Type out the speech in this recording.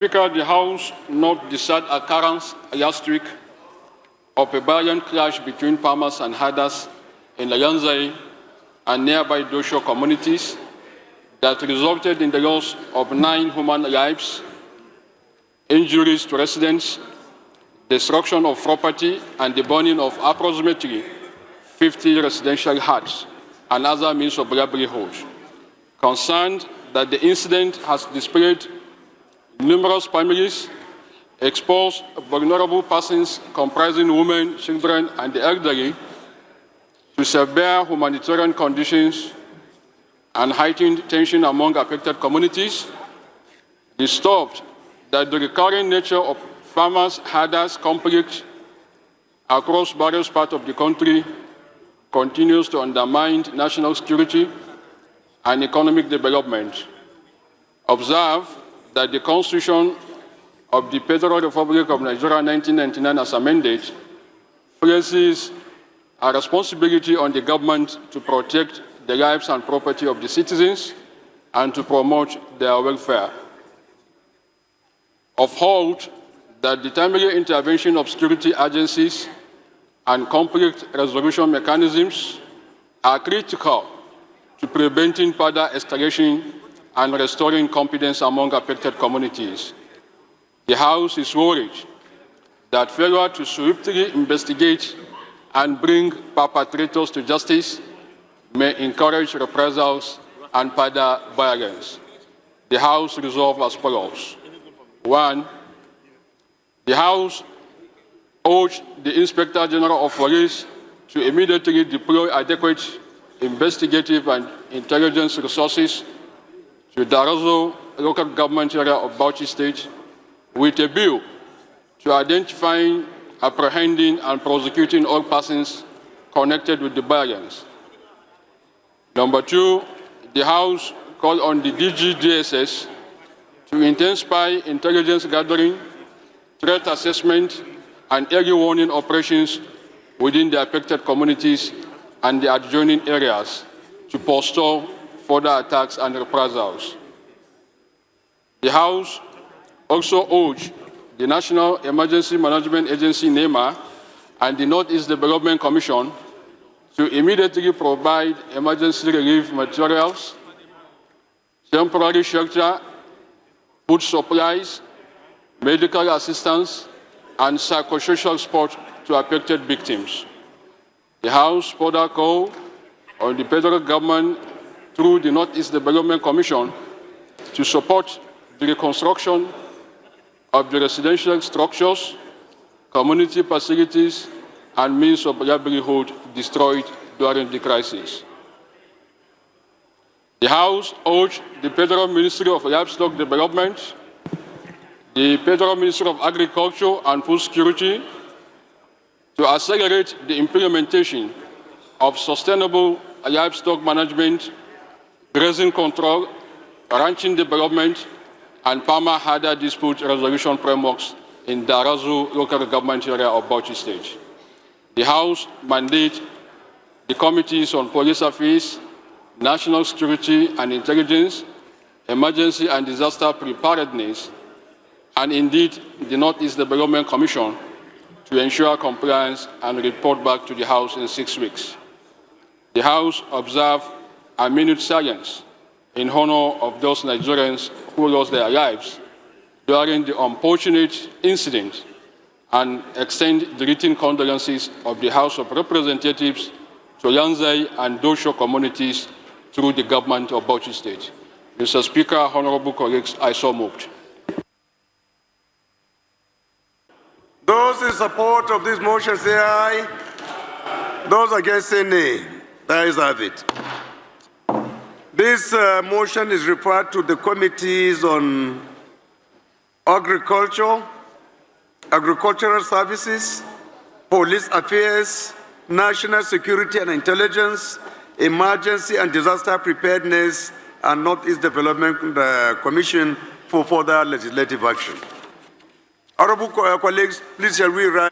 Speaker, the House noted the sad occurrence last week of a violent clash between farmers and herders in Layanzai and nearby Dosho communities that resulted in the loss of 9 human lives, injuries to residents, destruction of property, and the burning of approximately 50 residential huts and other means of livelihood. Concerned that the incident has displaced numerous families, exposed vulnerable persons comprising women, children, and the elderly to severe humanitarian conditions and heightened tension among affected communities, disturbed that the recurring nature of farmers-herders conflict across various parts of the country continues to undermine national security and economic development. Observe that the Constitution of the Federal Republic of Nigeria 1999 as amended places a responsibility on the government to protect the lives and property of the citizens and to promote their welfare. Uphold that the timely intervention of security agencies and conflict resolution mechanisms are critical to preventing further escalation and restoring confidence among affected communities. The House is worried that failure to swiftly investigate and bring perpetrators to justice may encourage reprisals and further violence. The House resolves as follows. 1. The House urged the Inspector General of Police to immediately deploy adequate investigative and intelligence resources to Darazo local government area of Bauchi State with a view to identifying, apprehending, and prosecuting all persons connected with the violence. Number 2, the House called on the DGDSS to intensify intelligence gathering, threat assessment, and early warning operations within the affected communities and the adjoining areas to forestall further attacks and reprisals. The House also urged the National Emergency Management Agency, NEMA, and the Northeast Development Commission to immediately provide emergency relief materials, temporary shelter, food supplies, medical assistance, and psychosocial support to affected victims. The House further called on the federal government through the Northeast Development Commission to support the reconstruction of the residential structures, community facilities, and means of livelihood destroyed during the crisis. The House urged the Federal Ministry of Livestock Development, the Federal Ministry of Agriculture and Food Security to accelerate the implementation of sustainable livestock management, grazing control, ranching development, and farmer-herder dispute resolution frameworks in Darazu local government area of Bauchi State. The House mandates the Committees on Police Affairs, National Security and Intelligence, Emergency and Disaster Preparedness, and indeed the Northeast Development Commission to ensure compliance and report back to the House in 6 weeks. The House observed a minute silence in honor of those Nigerians who lost their lives during the unfortunate incident and extend the written condolences of the House of Representatives to Yanzai and Dosho communities through the government of Bauchi State. Mr. Speaker, honorable colleagues, I so moved. Those in support of this motion say aye. Those against say nay. The ayes have it. This motion is referred to the Committees on Agriculture, Agricultural Services, Police Affairs, National Security and Intelligence, Emergency and Disaster Preparedness, and Northeast Development Commission for further legislative action. Honorable colleagues, please shall we rise.